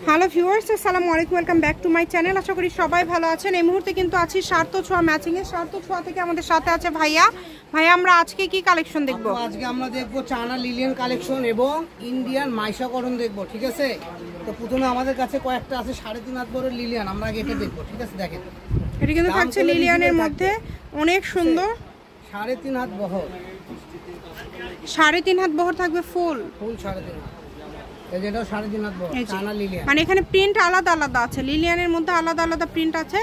Hello viewers, আসসালামু আলাইকুম, welcome back to my channel. আশা করি সবাই ভালো আছেন। এই মুহূর্তে কিন্তু আছি সার্থ ছোঁয়া ম্যাচিং এর। সার্থ ছোঁয়া থেকে আমাদের সাথে আছে ভাইয়া। আমরা আজকে কি কালেকশন দেখব? আজকে আমরা দেখব চায়না লিলিয়ান কালেকশন এবং ইন্ডিয়ান মাইশা কটন দেখব, ঠিক আছে? তো প্রথমে আমাদের কাছে কয়েকটা আছে 3.5 হাত বড় লিলিয়ান, আমরা আগে এটা দেখব, ঠিক আছে? দেখেন এটা কিন্তু থাকছে লিলিয়ানের মধ্যে, অনেক সুন্দর। 3.5 হাত বহর, 3.5 হাত বহর থাকবে ফুল 3.5 হাত। যেটাও 3.5 হাত বহর চায়না লিলিয়ান। মানে এখানে প্রিন্ট আলাদা আলাদা আছে, লিলিয়ানের মধ্যে আলাদা আলাদা প্রিন্ট আছে।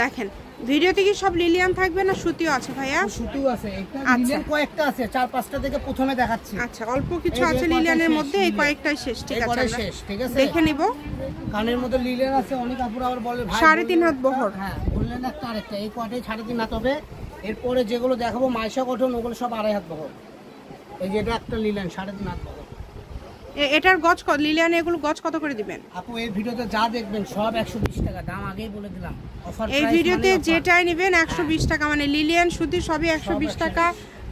দেখেন ভিডিওতে কি সব লিলিয়ান থাকবে না সুতিও আছে ভাইয়া? সুতিও আছে, একটা লিলিয়ান কয়েকটা আছে, 4-5টা থেকে প্রথমে দেখাচ্ছি। আচ্ছা, অল্প কিছু আছে লিলিয়ানের মধ্যে, এই কয়েকটাই শেষ, ঠিক আছে? শেষ, ঠিক আছে, দেখে নিব। কানের মধ্যে লিলিয়ান আছে, অনেক আপুরা আবার বলে ভাই 3.5 হাত বহর। হ্যাঁ বললেন একটা আরেকটা, এই কয়টাই 3.5 হাত হবে। এরপরে যেগুলো দেখাবো মাইশা কটন, ওগুলো সব 2.5 হাত বহর। এই যে এটা একটা লিলিয়ান 3.5 হাত বহর। এটার গজ কত? লিলিয়ান এগুলো গজ কত করে দিবেন আপু? এই ভিডিওতে যা দেখবেন সব 120 টাকা, দাম আগেই বলে দিলাম। অফার এই ভিডিওতে যেটাই নেবেন 120 টাকা, মানে লিলিয়ান সুতি সবই 120 টাকা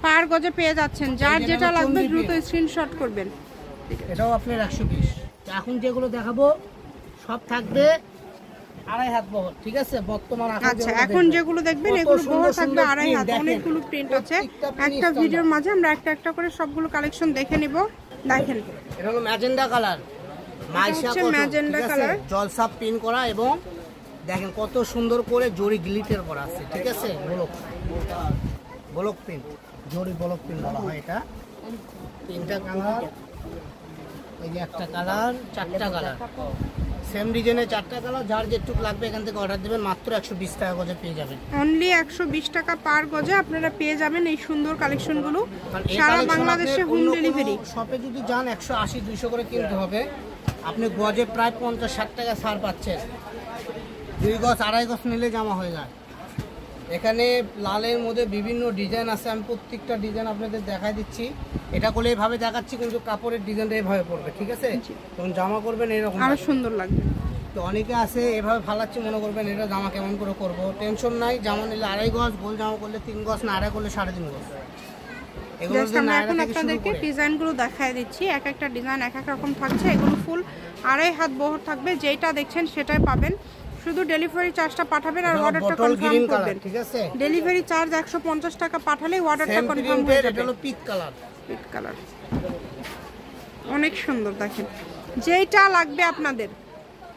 পার গজে পেয়ে যাচ্ছেন। যার যেটা লাগবে দ্রুত স্ক্রিনশট করবেন। এটাও আপনার 120। এখন যেগুলো দেখাবো সব থাকবে 2.5 হাত বহর, ঠিক আছে? বর্তমান আচ্ছা, এখন যেগুলো দেখবেন এগুলো বহর থাকবে 2.5 হাত। অনেকগুলো প্রিন্ট আছে, একটা ভিডিওর মাঝে আমরা একটা একটা করে সবগুলো কালেকশন দেখে নিব। দেখেন এটা হলো ম্যাজেন্ডা কালার, মাইশা কটন, ম্যাজেন্ডা কালার, জলসাপ প্রিন্ট করা এবং দেখেন কত সুন্দর করে জরি গ্লিটার করা আছে, ঠিক আছে? ব্লক প্রিন্ট, জরি ব্লক প্রিন্ট বলা হয় এটা। 3টা কালার, এই যে একটা কালার, 4টা কালার, সেম ডিজাইনের 4টা কালার। যার যেটুকু লাগবে এখান থেকে অর্ডার দিবেন, মাত্র 120 টাকা গজে পেয়ে যাবেন। অনলি 120 টাকা পার গজে আপনারা পেয়ে যাবেন এই সুন্দর কালেকশনগুলো সারা বাংলাদেশে হোম ডেলিভারি। শপে যদি যান 180-200 করে কিনতে হবে, আপনি গজে প্রায় 50-60 টাকা ছাড় পাচ্ছেন। 2 গজ 2.5 গজ নিলে জামা হয়ে যায়। এখানে লালের মধ্যে বিভিন্ন ডিজাইন আছে, আমি প্রত্যেকটা ডিজাইন আপনাদের দেখাই দিচ্ছি। এটা করলে এইভাবে দেখাচ্ছি, কিন্তু কাপড়ের ডিজাইনটা এইভাবে পড়বে, ঠিক আছে? তখন জামা করবেন এরকম আরো সুন্দর লাগবে। তো অনেকে আছে এভাবে ফালাচ্ছি, মনে করবেন এটা জামা কেমন করে করবো। টেনশন নাই, জামা নিলে 2.5 গজ, গোল জামা করলে 3 গজ, না 2.5 করলে 3.5 গজ। এগুলো এখন আপনাদেরকে ডিজাইনগুলো দেখাই দিচ্ছি। এক একটা ডিজাইন এক এক রকম থাকছে। এগুলো ফুল 2.5 হাত বহর থাকবে, যেটা দেখছেন সেটাই পাবেন। শুধু ডেলিভারি চার্জটা পাঠাবেন আর অর্ডারটা কনফার্ম করবেন, ঠিক আছে? ডেলিভারি চার্জ 150 টাকা পাঠালেই অর্ডারটা কনফার্ম হয়ে যাবে। এটা হলো পিচ কালার, পিচ কালার অনেক সুন্দর। দেখেন যেটা লাগবে আপনাদের,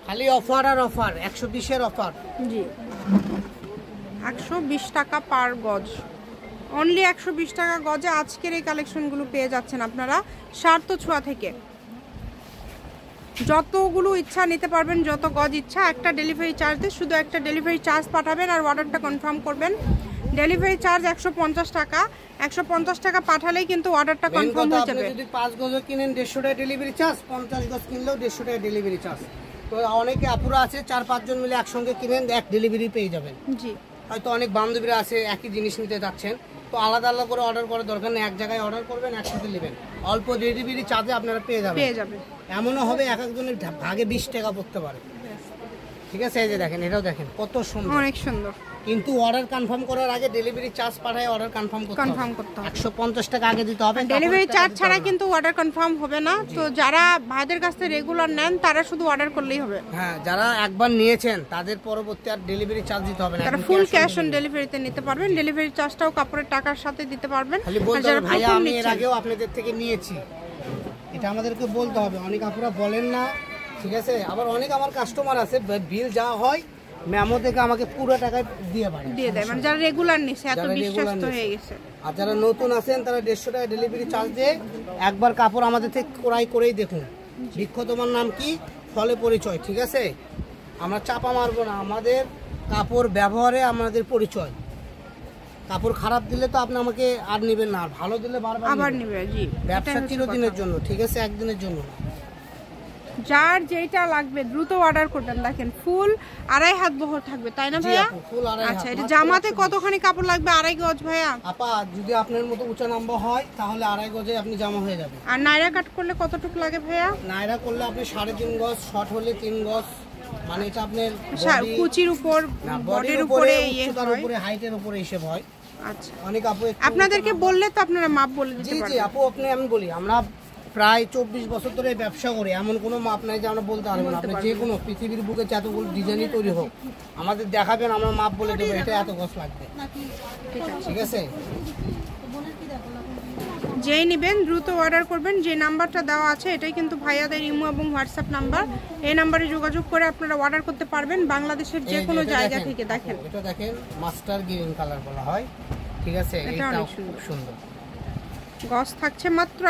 খালি অফার আর অফার, 120 এর অফার। জি, 120 টাকা পার গজ, অনলি 120 টাকা গজে আজকের এই কালেকশনগুলো পেয়ে যাচ্ছেন আপনারা সার্থ ছোঁয়া থেকে। যতগুলো ইচ্ছা নিতে পারবেন, যত গজ ইচ্ছা। একটা ডেলিভারি চার্জ দিয়ে, শুধু একটা ডেলিভারি চার্জ পাঠাবেন আর অর্ডারটা কনফার্ম করবেন। ডেলিভারি চার্জ 150 টাকা, 150 টাকা পাঠালেই কিন্তু অর্ডারটা কনফার্ম হয়ে যাবে। যদি 5 গজ কিনেন 150 টাকা ডেলিভারি চার্জ, 50 গজ কিনলেও 150 টাকা ডেলিভারি চার্জ। তো অনেকে আপুরা আছে 4-5 জন মিলে একসঙ্গে কিনেন, এক ডেলিভারি পেয়ে যাবেন। জি, হয়তো অনেক বান্ধবীরা আছে একই জিনিস নিতে যাচ্ছেন, তো আলাদা আলাদা করে অর্ডার করার দরকার নেই, এক জায়গায় অর্ডার করবেন, একসাথে নেবেন, অল্প ডেলিভারি চার্জে আপনারা পেয়ে যাবেন। এমনও হবে এক একজনের ভাগে 20 টাকা পড়তে পারে, ঠিক আছে? এই যে দেখেন, এটাও দেখেন কত সুন্দর, অনেক সুন্দর। কিন্তু অর্ডার কনফার্ম করার আগে ডেলিভারি চার্জ পাঠায় অর্ডার কনফার্ম করতে হবে। 150 টাকা আগে দিতে হবে, ডেলিভারি চার্জ ছাড়া কিন্তু অর্ডার কনফার্ম হবে না। তো যারা ভাইদের কাছ থেকে রেগুলার নেন তারা শুধু অর্ডার করলেই হবে। হ্যাঁ, যারা একবার নিয়েছেন তাদের পরবর্তী আর ডেলিভারি চার্জ দিতে হবে না, তারা ফুল ক্যাশ অন ডেলিভারিতে নিতে পারবেন। ডেলিভারি চার্জটাও কাপড়ের টাকার সাথে দিতে পারবেন। খালি বলতে হবে ভাইয়া আমি এর আগেও আপনাদের থেকে নিয়েছি, এটা আমাদেরকে বলতে হবে। অনেক আপুরা বলেন না, ঠিক আছে? আবার অনেক আমার কাস্টমার আছে বিল যা হয় মেমো থেকে আমাকে পুরো টাকা দিয়ে দেয়, মানে যারা রেগুলার নিছে, এত বিশ্বস্ত হয়ে গেছে। আর যারা নতুন আছেন তারা 150 টাকা ডেলিভারি চার্জ দিয়ে একবার কাপড় আমাদের থেকে ক্রয় করেই দেখুন। বৃক্ষ তোমার নাম কি, ফলে পরিচয়, ঠিক আছে? আমরা চাপা মারবো না, আমাদের কাপড় ব্যবহারে আমাদের পরিচয়। কাপড় খারাপ দিলে তো আপনি আমাকে আর নেবেন না, আর ভালো দিলে বারবার নেবেন। জি, ব্যবসা চিরদিনের জন্য, ঠিক আছে? একদিনের জন্য। যার যেটা লাগবে দ্রুত অর্ডার করবেন। দেখেন ফুল 2.5 হাত বহর থাকবে, তাই না ভাইয়া? আচ্ছা, এটা জামাতে কতখানি কাপড় লাগবে? 2.5 গজ ভাইয়া? আপা যদি আপনার মতো উঁচা নাম্বার হয় তাহলে 2.5 গজে আপনি জামা হয়ে যাবে। আর নাইরা কাট করলে কতটুকু লাগে ভাইয়া? নাইরা করলে আপনি 3.5 গজ, শর্ট হলে 3 গজ, মানে এটা আপনার কুচির উপর, বডির উপরে, উচ্চতার উপরে, হাইটের উপরে হিসাব হয়। আচ্ছা, অনেক আপু আপনাদেরকে বললে তো আপনারা মাপ বলে দিতে পারবেন। জি জি আপু, আমি বলি আমরা প্রায় 24 বছর ধরে ব্যবসা করি, এমন কোনো মাপ নাই যে আমরা বলতে পারবো না। আপনি যে কোনো পৃথিবীর বুকে যতগুলো ডিজাইনই তৈরি হোক আমাদের দেখাবেন, আমরা মাপ বলে দেবো এটা এত গজ লাগবে, ঠিক আছে? যেই নেবেন দ্রুত অর্ডার করবেন। যে নাম্বারটা দেওয়া আছে এটাই কিন্তু ভাইয়াদের ইমো এবং হোয়াটসঅ্যাপ নাম্বার। এই নাম্বারে যোগাযোগ করে আপনারা অর্ডার করতে পারবেন বাংলাদেশের যে কোনো জায়গা থেকে। দেখেন এটা, দেখেন মাস্টার গ্রিন কালার বলা হয়, ঠিক আছে? এটা এটা অনেক খুব সুন্দর। গজ থাকছে মাত্র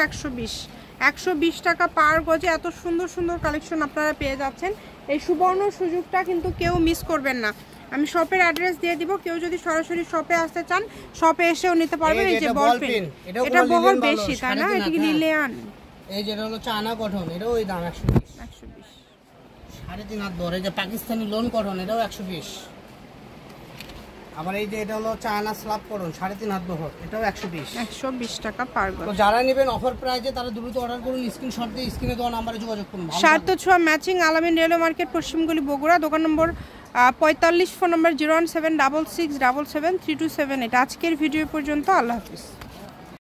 120 টাকা পার গজে। এত সুন্দর সুন্দর কালেকশন আপনারা পেয়ে যাচ্ছেন। এই সুবর্ণ সুযোগটা কিন্তু কেউ মিস করবেন না। আমি শপের অ্যাড্রেস দিয়ে দিব, কেউ যদি সরাসরি শপে আসতে চান শপে এসেও নিতে পারবেন। এই যে বল পেন, এটা বহর বেশি তাই না? এটা কি লিলিয়ান? এই যেটা হলো চায়না কটন, এটাও ওই দাম 120 3.5 হাত ধরে। যে পাকিস্তানি লোন কটন, এটাও 120। আবার এই যে এটা হলো চায়না স্ল্যাব কটন 3.5 হাত বহর, এটাও 120 টাকা পার গজ। তো যারা নেবেন অফার প্রাইসে তারা দ্রুত অর্ডার করুন, স্ক্রিনশট দিয়ে স্ক্রিনে দেওয়া নম্বরে যোগাযোগ করুন। সার্থ ছোঁয়া ম্যাচিং, আলামিন রেলওয়ে মার্কেট, পশ্চিমগুলি, বগুড়া। দোকান নম্বর 45, ফোন নম্বর 01766773227। এটা আজকের ভিডিও পর্যন্ত। আল্লাহ হাফিজ।